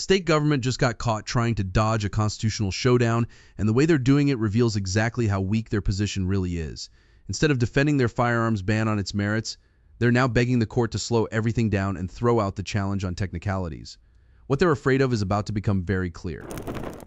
state government just got caught trying to dodge a constitutional showdown, and the way they're doing it reveals exactly how weak their position really is. Instead of defending their firearms ban on its merits, they're now begging the court to slow everything down and throw out the challenge on technicalities. What they're afraid of is about to become very clear.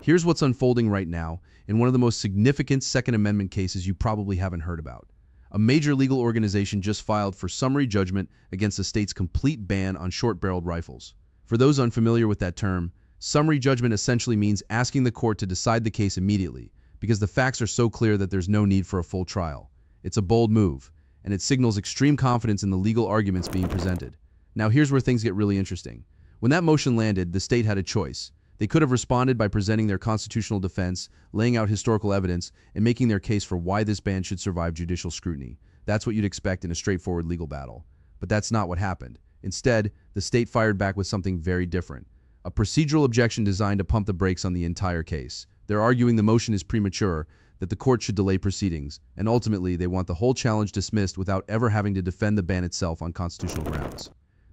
Here's what's unfolding right now in one of the most significant Second Amendment cases you probably haven't heard about. A major legal organization just filed for summary judgment against the state's complete ban on short-barreled rifles. For those unfamiliar with that term, summary judgment essentially means asking the court to decide the case immediately, because the facts are so clear that there's no need for a full trial. It's a bold move, and it signals extreme confidence in the legal arguments being presented. Now here's where things get really interesting. When that motion landed, the state had a choice. They could have responded by presenting their constitutional defense, laying out historical evidence, and making their case for why this ban should survive judicial scrutiny. That's what you'd expect in a straightforward legal battle. But that's not what happened. Instead, the state fired back with something very different. A procedural objection designed to pump the brakes on the entire case. They're arguing the motion is premature, that the court should delay proceedings, and ultimately they want the whole challenge dismissed without ever having to defend the ban itself on constitutional grounds.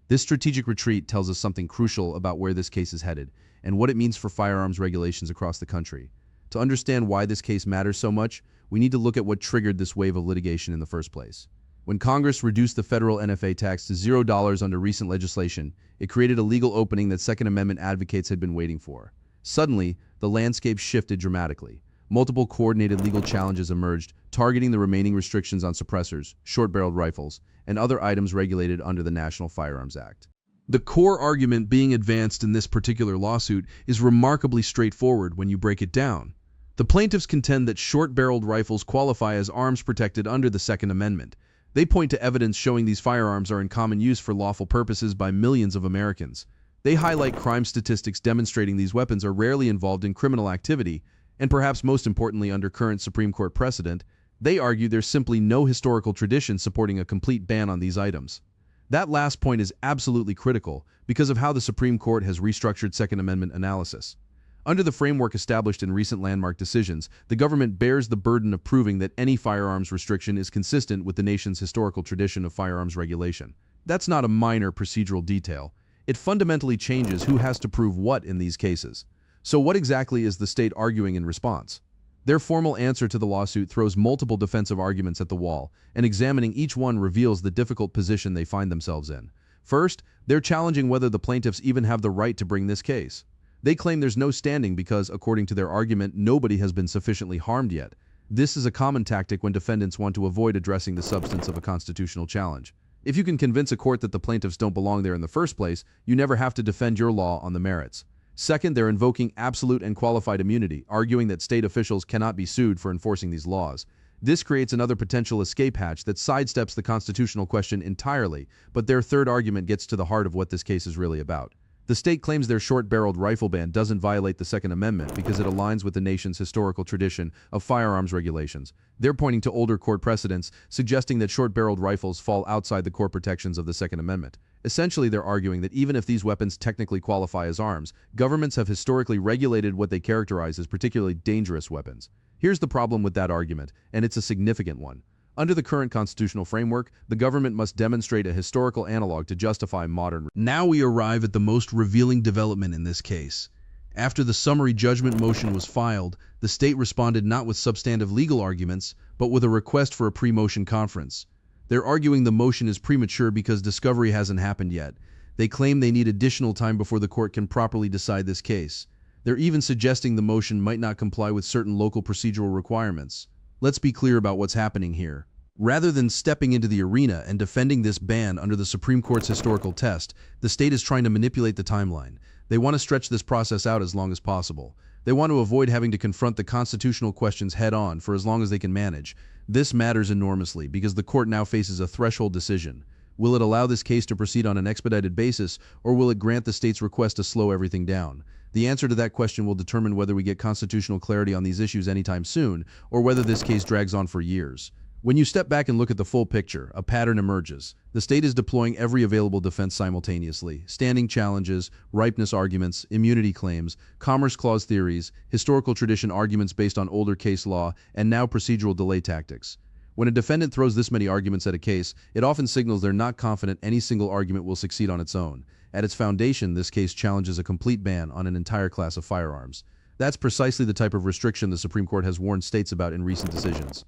This strategic retreat tells us something crucial about where this case is headed and what it means for firearms regulations across the country. To understand why this case matters so much, we need to look at what triggered this wave of litigation in the first place. When Congress reduced the federal NFA tax to $0 under recent legislation, it created a legal opening that Second Amendment advocates had been waiting for. Suddenly, the landscape shifted dramatically. Multiple coordinated legal challenges emerged, targeting the remaining restrictions on suppressors, short-barreled rifles, and other items regulated under the National Firearms Act. The core argument being advanced in this particular lawsuit is remarkably straightforward when you break it down. The plaintiffs contend that short-barreled rifles qualify as arms protected under the Second Amendment. They point to evidence showing these firearms are in common use for lawful purposes by millions of Americans. They highlight crime statistics demonstrating these weapons are rarely involved in criminal activity, and perhaps most importantly under current Supreme Court precedent, they argue there's simply no historical tradition supporting a complete ban on these items. That last point is absolutely critical because of how the Supreme Court has restructured Second Amendment analysis. Under the framework established in recent landmark decisions, the government bears the burden of proving that any firearms restriction is consistent with the nation's historical tradition of firearms regulation. That's not a minor procedural detail. It fundamentally changes who has to prove what in these cases. So what exactly is the state arguing in response? Their formal answer to the lawsuit throws multiple defensive arguments at the wall, and examining each one reveals the difficult position they find themselves in. First, they're challenging whether the plaintiffs even have the right to bring this case. They claim there's no standing because, according to their argument, nobody has been sufficiently harmed yet. This is a common tactic when defendants want to avoid addressing the substance of a constitutional challenge. If you can convince a court that the plaintiffs don't belong there in the first place, you never have to defend your law on the merits. Second, they're invoking absolute and qualified immunity, arguing that state officials cannot be sued for enforcing these laws. This creates another potential escape hatch that sidesteps the constitutional question entirely, but their third argument gets to the heart of what this case is really about. The state claims their short-barreled rifle ban doesn't violate the Second Amendment because it aligns with the nation's historical tradition of firearms regulations. They're pointing to older court precedents, suggesting that short-barreled rifles fall outside the core protections of the Second Amendment. Essentially, they're arguing that even if these weapons technically qualify as arms, governments have historically regulated what they characterize as particularly dangerous weapons. Here's the problem with that argument, and it's a significant one. Under the current constitutional framework, the government must demonstrate a historical analog to justify modern. Now we arrive at the most revealing development in this case. After the summary judgment motion was filed, the state responded not with substantive legal arguments, but with a request for a pre-motion conference. They're arguing the motion is premature because discovery hasn't happened yet. They claim they need additional time before the court can properly decide this case. They're even suggesting the motion might not comply with certain local procedural requirements. Let's be clear about what's happening here. Rather than stepping into the arena and defending this ban under the Supreme Court's historical test, the state is trying to manipulate the timeline. They want to stretch this process out as long as possible. They want to avoid having to confront the constitutional questions head-on for as long as they can manage. This matters enormously because the court now faces a threshold decision. Will it allow this case to proceed on an expedited basis, or will it grant the state's request to slow everything down? The answer to that question will determine whether we get constitutional clarity on these issues anytime soon, or whether this case drags on for years. When you step back and look at the full picture, a pattern emerges. The state is deploying every available defense simultaneously: standing challenges, ripeness arguments, immunity claims, commerce clause theories, historical tradition arguments based on older case law, and now procedural delay tactics. When a defendant throws this many arguments at a case, it often signals they're not confident any single argument will succeed on its own. At its foundation, this case challenges a complete ban on an entire class of firearms. That's precisely the type of restriction the Supreme Court has warned states about in recent decisions.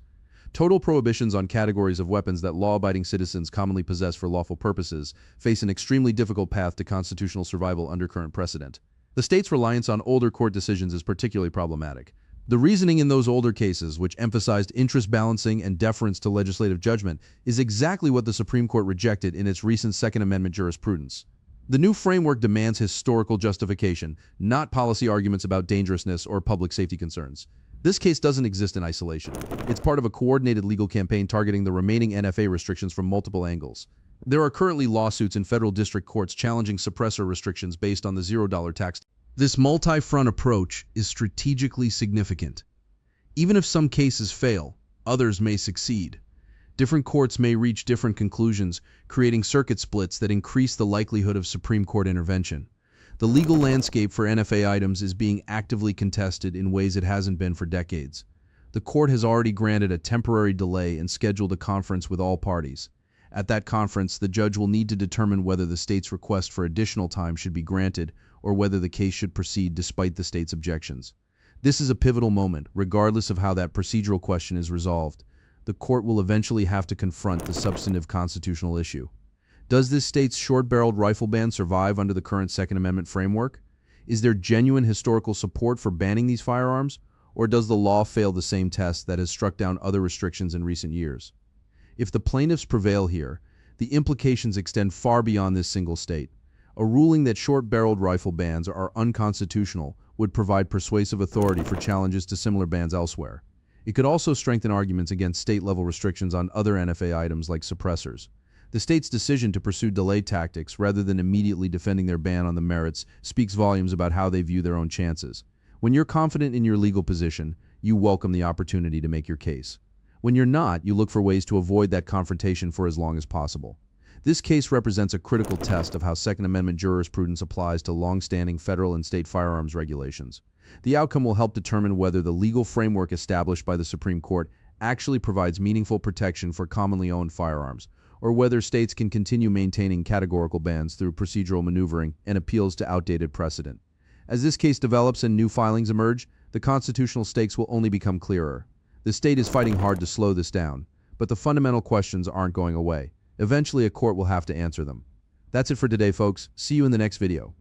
Total prohibitions on categories of weapons that law-abiding citizens commonly possess for lawful purposes face an extremely difficult path to constitutional survival under current precedent. The state's reliance on older court decisions is particularly problematic. The reasoning in those older cases, which emphasized interest balancing and deference to legislative judgment, is exactly what the Supreme Court rejected in its recent Second Amendment jurisprudence. The new framework demands historical justification, not policy arguments about dangerousness or public safety concerns. This case doesn't exist in isolation. It's part of a coordinated legal campaign targeting the remaining NFA restrictions from multiple angles. There are currently lawsuits in federal district courts challenging suppressor restrictions based on the $0 tax. This multi-front approach is strategically significant. Even if some cases fail, others may succeed. Different courts may reach different conclusions, creating circuit splits that increase the likelihood of Supreme Court intervention. The legal landscape for NFA items is being actively contested in ways it hasn't been for decades. The court has already granted a temporary delay and scheduled a conference with all parties. At that conference, the judge will need to determine whether the state's request for additional time should be granted or whether the case should proceed despite the state's objections. This is a pivotal moment, regardless of how that procedural question is resolved. The court will eventually have to confront the substantive constitutional issue. Does this state's short-barreled rifle ban survive under the current Second Amendment framework? Is there genuine historical support for banning these firearms, or does the law fail the same test that has struck down other restrictions in recent years? If the plaintiffs prevail here, the implications extend far beyond this single state. A ruling that short-barreled rifle bans are unconstitutional would provide persuasive authority for challenges to similar bans elsewhere. It could also strengthen arguments against state-level restrictions on other NFA items like suppressors. The state's decision to pursue delay tactics rather than immediately defending their ban on the merits speaks volumes about how they view their own chances. When you're confident in your legal position, you welcome the opportunity to make your case. When you're not, you look for ways to avoid that confrontation for as long as possible. This case represents a critical test of how Second Amendment jurisprudence applies to long-standing federal and state firearms regulations. The outcome will help determine whether the legal framework established by the Supreme Court actually provides meaningful protection for commonly owned firearms, or whether states can continue maintaining categorical bans through procedural maneuvering and appeals to outdated precedent. As this case develops and new filings emerge, the constitutional stakes will only become clearer. The state is fighting hard to slow this down, but the fundamental questions aren't going away. Eventually, a court will have to answer them. That's it for today, folks. See you in the next video.